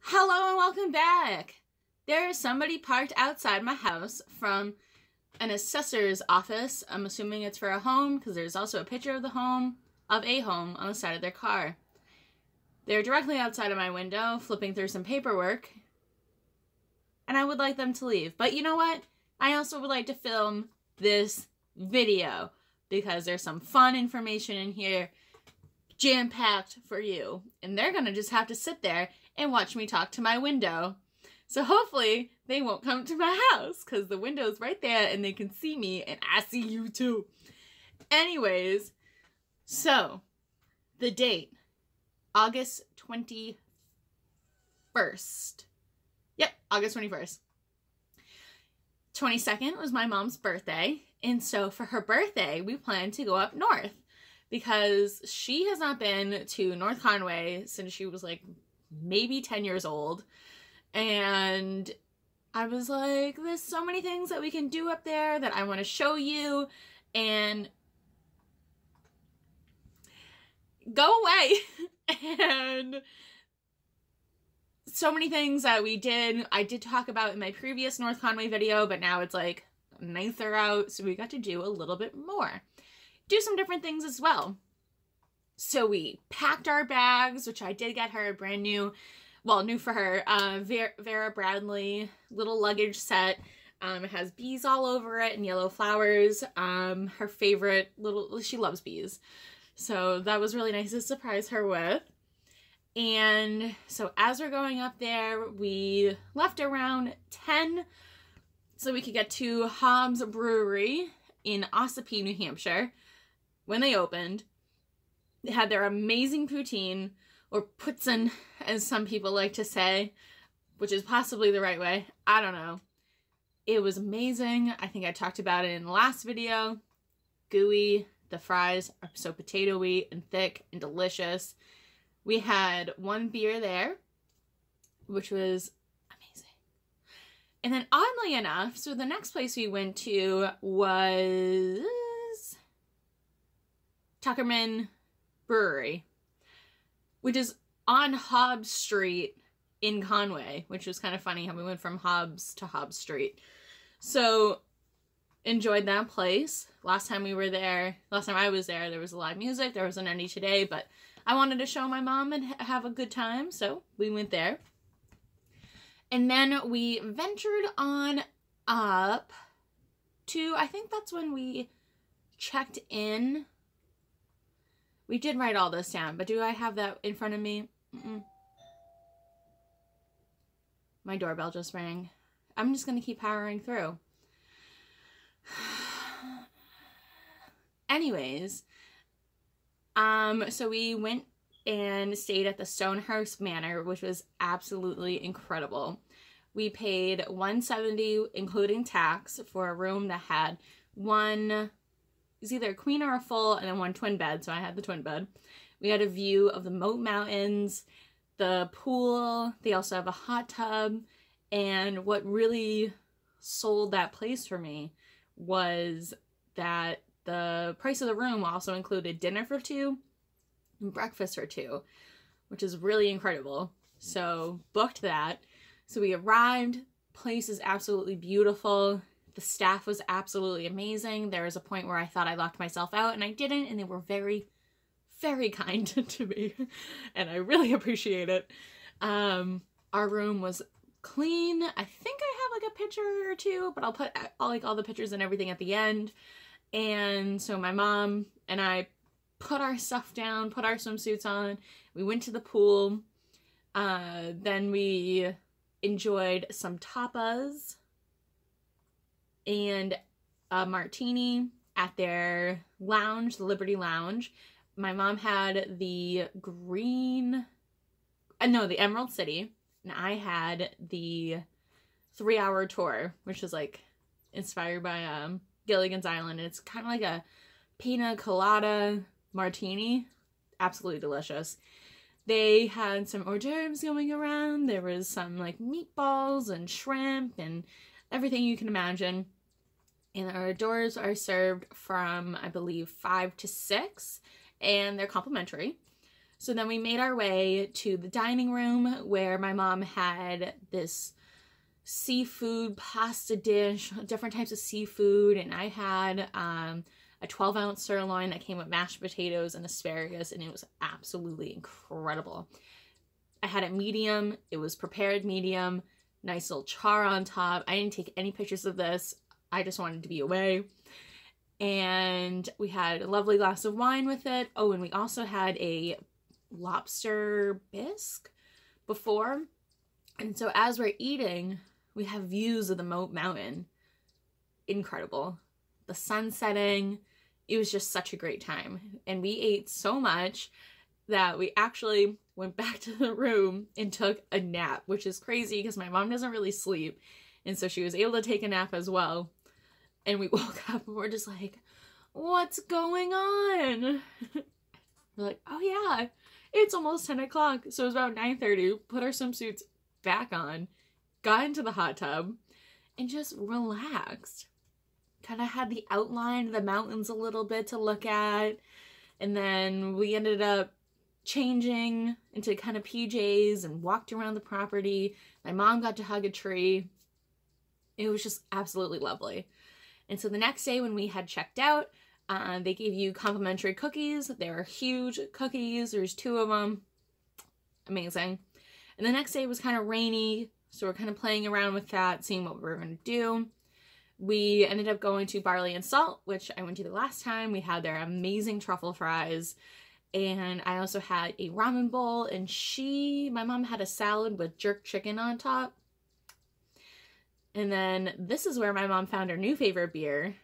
Hello and welcome back! There is somebody parked outside my house from an assessor's office. I'm assuming it's for a home because there's also a picture of a home on the side of their car. They're directly outside of my window flipping through some paperwork and I would like them to leave. But you know what? I also would like to film this video because there's some fun information in here jam-packed for you. And they're gonna just have to sit there and watch me talk to my window. So hopefully they won't come to my house because the window's right there and they can see me and I see you too. Anyways, so the date, August 21st. Yep, August 21st. 22nd was my mom's birthday. And so for her birthday, we planned to go up north because she has not been to North Conway since she was like maybe 10 years old. And I was like, there's so many things that we can do up there that I want to show you. And go away. And so many things that we did, I did talk about in my previous North Conway video, but now it's like nicer out. So we got to do a little bit more. Do some different things as well. So we packed our bags, which I did get her a brand new, well, new for her, Vera Bradley little luggage set. It has bees all over it and yellow flowers. Her favorite little, she loves bees. So that was really nice to surprise her with. And so as we're going up there, we left around 10 so we could get to Hobbs Brewery in Ossipee, New Hampshire when they opened. They had their amazing poutine, or poutine, as some people like to say, which is possibly the right way. I don't know. It was amazing. I think I talked about it in the last video. Gooey. The fries are so potato-y and thick and delicious. We had one beer there, which was amazing. And then oddly enough, so the next place we went to was Tuckerman Brewery, which is on Hobbs Street in Conway, which was kind of funny how we went from Hobbs to Hobbs Street. So enjoyed that place. Last time I was there, there was a live music. There wasn't any today, but I wanted to show my mom and have a good time, so we went there. And then we ventured on up to, I think that's when we checked in. We did write all this down, but do I have that in front of me? My doorbell just rang. I'm just going to keep powering through. Anyways, so we went and stayed at the Stonehurst Manor, which was absolutely incredible. We paid $170 including tax for a room that had one, it was either a queen or a full, and then one twin bed, so I had the twin bed. We had a view of the Moat Mountains, the pool. They also have a hot tub, and what really sold that place for me was that the price of the room also included dinner for two and breakfast for two, which is really incredible. So booked that. So we arrived. Place is absolutely beautiful. The staff was absolutely amazing. There was a point where I thought I locked myself out and I didn't, and they were very, very kind to me, and I really appreciate it. Our room was clean. I think I have like a picture or two, but I'll put all the pictures and everything at the end. And so my mom and I put our stuff down, put our swimsuits on. We went to the pool. Then we enjoyed some tapas and a martini at their lounge, the Liberty Lounge. My mom had the Emerald City, and I had the 3-hour tour, which is like inspired by Gilligan's Island. It's kind of like a pina colada martini. Absolutely delicious. They had some hors d'oeuvres going around. There was some like meatballs and shrimp and everything you can imagine. And our hors d'oeuvres are served from, I believe, 5 to 6, and they're complimentary. So then we made our way to the dining room where my mom had this seafood pasta dish, different types of seafood, and I had a 12-ounce sirloin that came with mashed potatoes and asparagus, and it was absolutely incredible. I had it medium. It was prepared medium, nice little char on top. I didn't take any pictures of this. I just wanted to be away. And we had a lovely glass of wine with it. Oh, and we also had a lobster bisque before. And so as we're eating, we have views of the mountain. Incredible. The sun setting. It was just such a great time. And we ate so much that we actually went back to the room and took a nap, which is crazy because my mom doesn't really sleep. And so she was able to take a nap as well. And we woke up and we're just like, what's going on? We're like, oh yeah, it's almost 10 o'clock. So it was about 9:30. Put our swimsuits back on, got into the hot tub, and just relaxed. Kind of had the outline of the mountains a little bit to look at. And then we ended up changing into kind of PJs and walked around the property. My mom got to hug a tree. It was just absolutely lovely. And so the next day when we had checked out, they gave you complimentary cookies. They were huge cookies. There's 2 of them. Amazing. And the next day was kind of rainy, so we're kind of playing around with that, seeing what we were going to do. We ended up going to Barley and Salt, which I went to the last time. We had their amazing truffle fries. And I also had a ramen bowl, and my mom had a salad with jerk chicken on top. And then this is where my mom found her new favorite beer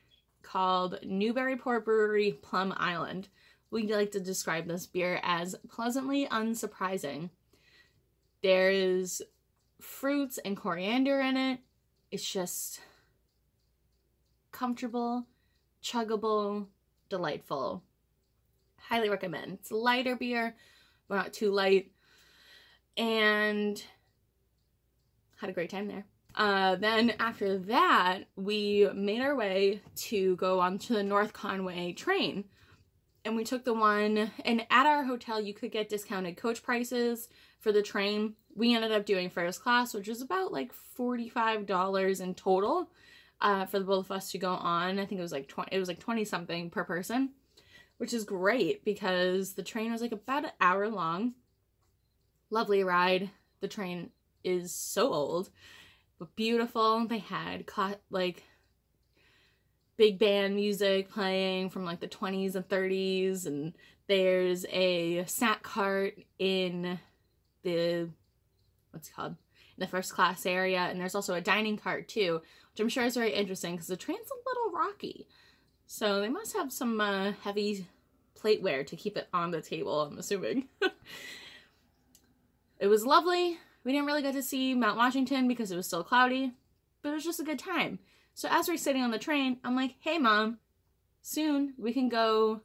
called Newburyport Brewery Plum Island. We like to describe this beer as pleasantly unsurprising. There's fruits and coriander in it. It's just comfortable, chuggable, delightful. Highly recommend. It's a lighter beer, but not too light. And had a great time there. Then after that, we made our way to go onto the North Conway train. And we took the one, and at our hotel, you could get discounted coach prices for the train. We ended up doing first class, which was about like $45 in total for the both of us to go on. I think it was like 20 something per person, which is great because the train was like about an hour long. Lovely ride. The train is so old, but beautiful. They had like big band music playing from like the 20s and 30s, and there's a snack cart in the, what's it called, in the first class area, and there's also a dining cart too, which I'm sure is very interesting because the train's a little rocky, so they must have some heavy plateware to keep it on the table, I'm assuming. It was lovely. We didn't really get to see Mount Washington because it was still cloudy, but it was just a good time. So as we're sitting on the train, I'm like, hey Mom, soon we can go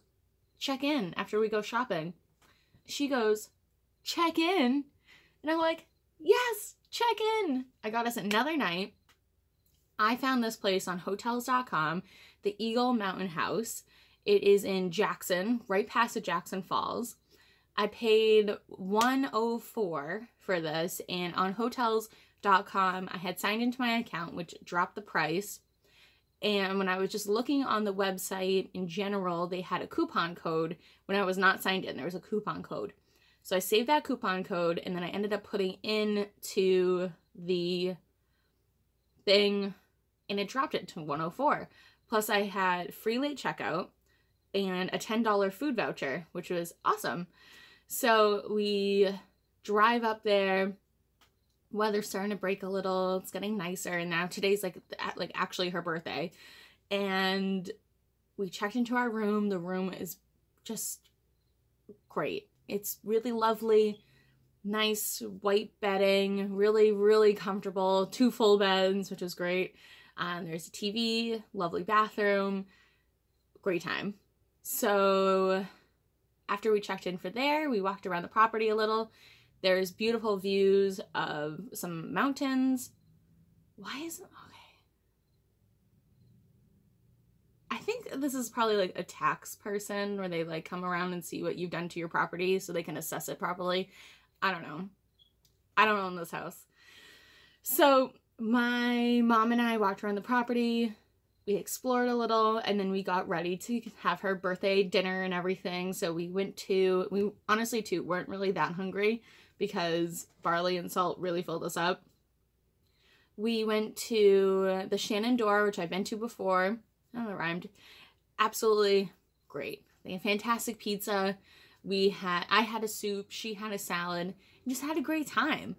check in after we go shopping. She goes, check in? And I'm like, yes, check in. I got us another night. I found this place on Hotels.com, the Eagle Mountain House. It is in Jackson, right past the Jackson Falls. I paid $104 for this, and on Hotels.com, I had signed into my account, which dropped the price. And when I was just looking on the website in general, they had a coupon code. When I was not signed in, there was a coupon code. So I saved that coupon code, and then I ended up putting into the thing, and it dropped it to $104. Plus I had free late checkout and a $10 food voucher, which was awesome. So we drive up there. Weather's starting to break a little. It's getting nicer. And now today's like actually her birthday. And we checked into our room. The room is just great. It's really lovely. Nice white bedding. Really, really comfortable. 2 full beds, which is great. There's a TV. Lovely bathroom. Great time. So after we checked in for there, we walked around the property a little. There's beautiful views of some mountains. Why isn't, okay. I think this is probably like a tax person where they like come around and see what you've done to your property so they can assess it properly. I don't know. I don't own this house. So my mom and I walked around the property. We explored a little, and then we got ready to have her birthday dinner and everything. So we honestly too weren't really that hungry because barley and salt really filled us up. We went to the Shenandoah, which I've been to before. Oh, that rhymed. Absolutely great. They had fantastic pizza. I had a soup, she had a salad, just had a great time.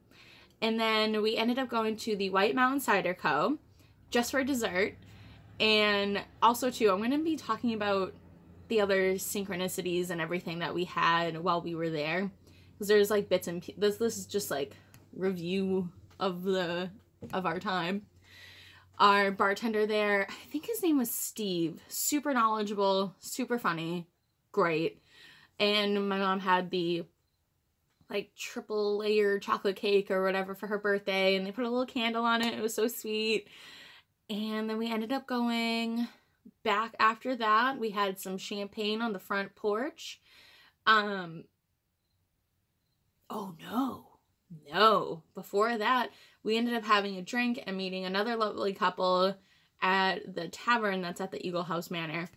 And then we ended up going to the White Mountain Cider Co. just for dessert. And also too, I'm going to be talking about the other synchronicities and everything that we had while we were there. Because there's like bits and this is just like review of our time. Our bartender there, I think his name was Steve. Super knowledgeable, super funny, great. And my mom had the like triple layer chocolate cake or whatever for her birthday, and they put a little candle on it. It was so sweet. And then we ended up going back after that. We had some champagne on the front porch. Oh no. Before that, we ended up having a drink and meeting another lovely couple at the tavern that's at the Eagle House Manor.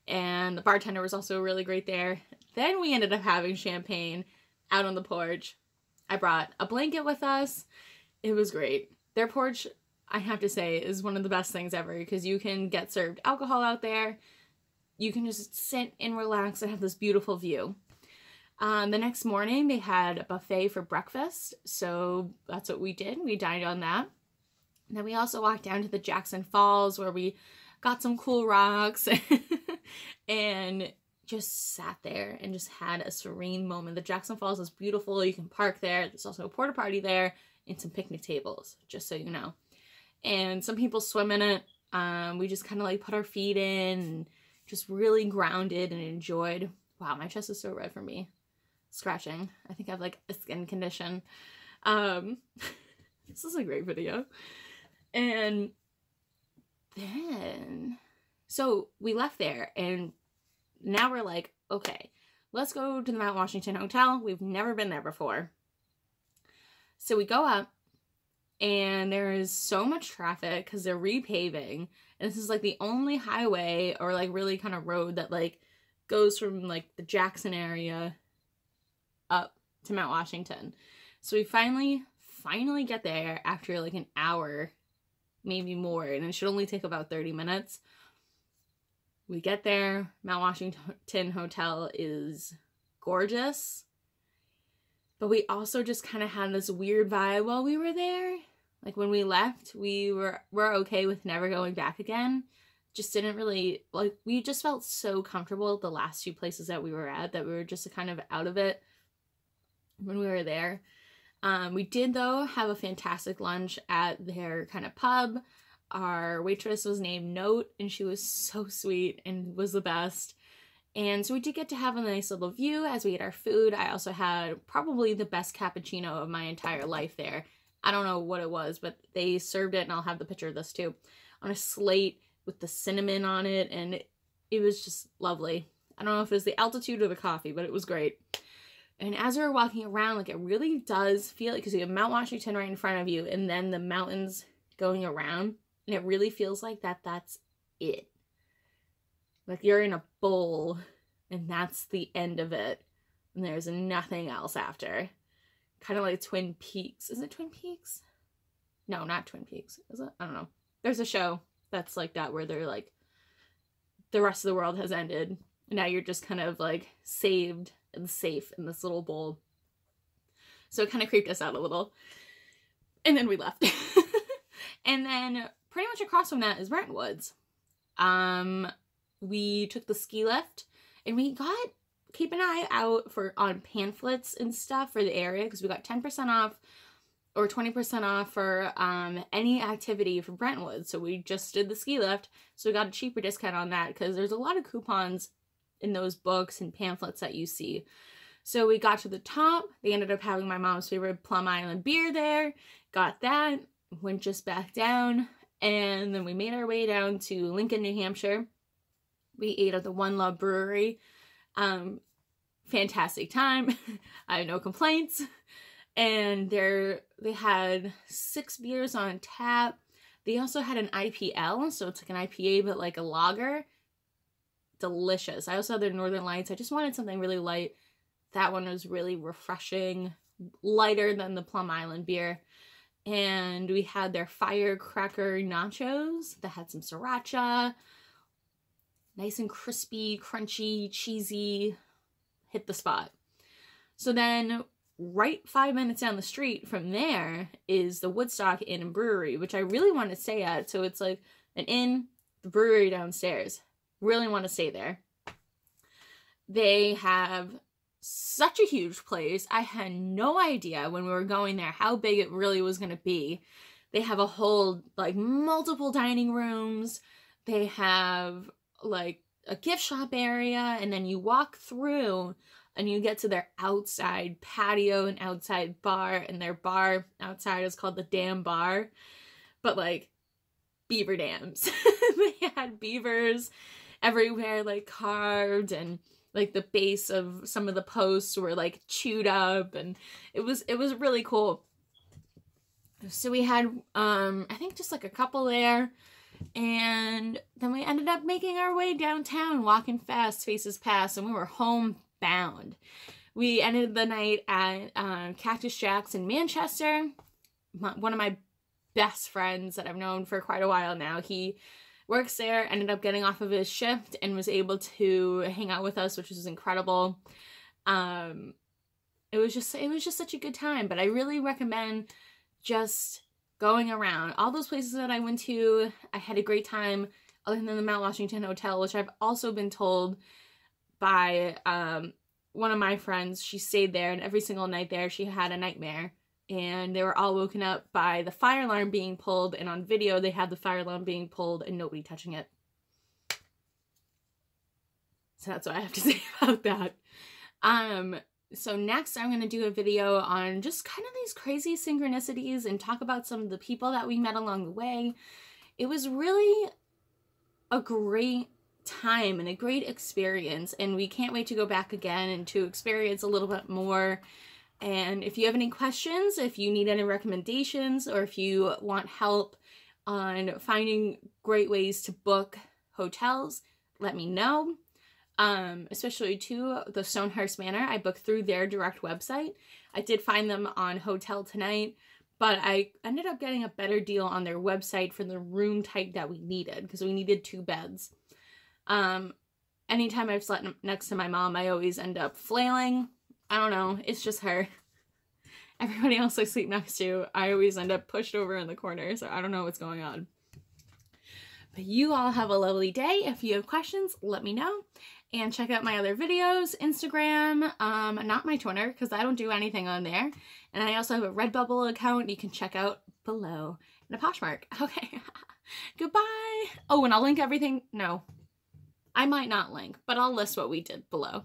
And the bartender was also really great there. Then we ended up having champagne out on the porch. I brought a blanket with us. It was great. Their porch, I have to say, is one of the best things ever because you can get served alcohol out there. You can just sit and relax and have this beautiful view. The next morning, they had a buffet for breakfast, so that's what we did. We dined on that. And then we also walked down to the Jackson Falls where we got some cool rocks and just sat there and just had a serene moment. The Jackson Falls is beautiful. You can park there. There's also a porta potty there and some picnic tables, just so you know. And some people swim in it. We just kind of like put our feet in and just really grounded and enjoyed. Wow, my chest is so red from me scratching. I think I have like a skin condition. This is a great video. And then, so we left there and now we're like, okay, let's go to the Mount Washington Hotel. We've never been there before. So we go up and there is so much traffic because they're repaving. And this is like the only highway or like really kind of road that like goes from like the Jackson area up to Mount Washington. So we finally get there after like an hour, maybe more, and it should only take about 30 minutes. We get there. Mount Washington Hotel is gorgeous, but we also just kind of had this weird vibe while we were there. Like when we left, we're okay with never going back again. Just didn't really, like, we just felt so comfortable at the last few places that we were at that we were just kind of out of it when we were there. We did, though, have a fantastic lunch at their kind of pub. Our waitress was named Note, and she was so sweet and was the best. And so we did get to have a nice little view as we ate our food. I also had probably the best cappuccino of my entire life there. I don't know what it was, but they served it, and I'll have the picture of this too, on a slate with the cinnamon on it, and it was just lovely. I don't know if it was the altitude or the coffee, but it was great. And as we were walking around, like, it really does feel like, because you have Mount Washington right in front of you, and then the mountains going around, and it really feels like that's it. Like you're in a bowl, and that's the end of it, and there's nothing else after. Kind of like Twin Peaks. Is it Twin Peaks? No, not Twin Peaks. Is it? I don't know. There's a show that's like that where they're like, the rest of the world has ended. Now you're just kind of like saved and safe in this little bowl. So it kind of creeped us out a little. And then we left. And then pretty much across from that is Brentwood's. We took the ski lift and we keep an eye out on pamphlets and stuff for the area because we got 10% off or 20% off for any activity for Brentwood. So we just did the ski lift, so we got a cheaper discount on that because there's a lot of coupons in those books and pamphlets that you see. So we got to the top. They ended up having my mom's favorite Plum Island beer there. Got that, went just back down, and then we made our way down to Lincoln, New Hampshire. We ate at the One Love Brewery. Fantastic time. I have no complaints. And they had 6 beers on tap. They also had an IPL, so it's like an IPA, but like a lager. Delicious. I also had their Northern Lights. I just wanted something really light. That one was really refreshing, lighter than the Plum Island beer. And we had their firecracker nachos that had some sriracha. Nice and crispy, crunchy, cheesy. Hit the spot. So then right 5 minutes down the street from there is the Woodstock Inn and Brewery, which I really want to stay at. So it's like an inn, the brewery downstairs. Really want to stay there. They have such a huge place. I had no idea when we were going there how big it really was going to be. They have a whole, like, multiple dining rooms. They have, like, a gift shop area, and then you walk through and you get to their outside patio and outside bar, and their bar outside is called the Dam Bar, but, like, beaver dams. They had beavers everywhere, like, carved, and like the base of some of the posts were like chewed up, and it was really cool. So we had I think just like a couple there, and then we ended up making our way downtown, walking fast, faces past, and we were homebound. We ended the night at Cactus Jack's in Manchester. One of my best friends that I've known for quite a while now, he works there, ended up getting off of his shift and was able to hang out with us, which was incredible. It was just such a good time, but I really recommend just going around. All those places that I went to, I had a great time, other than the Mount Washington Hotel, which I've also been told by one of my friends. She stayed there, and every single night there she had a nightmare. And they were all woken up by the fire alarm being pulled, and on video they had the fire alarm being pulled and nobody touching it. So that's what I have to say about that. So next I'm going to do a video on just kind of these crazy synchronicities and talk about some of the people that we met along the way. It was really a great time and a great experience, and we can't wait to go back again and to experience a little bit more. And if you have any questions, if you need any recommendations, or if you want help on finding great ways to book hotels, let me know. Especially too, the Stonehurst Manor, I booked through their direct website. I did find them on Hotel Tonight, but I ended up getting a better deal on their website for the room type that we needed, because we needed 2 beds. Anytime I've slept next to my mom, I always end up flailing. I don't know, it's just her. Everybody else I sleep next to, I always end up pushed over in the corner, so I don't know what's going on. But you all have a lovely day. If you have questions, let me know. And check out my other videos, Instagram, not my Twitter, because I don't do anything on there. And I also have a Redbubble account you can check out below. And a Poshmark. Okay, goodbye. Oh, and I'll link everything. No, I might not link, but I'll list what we did below.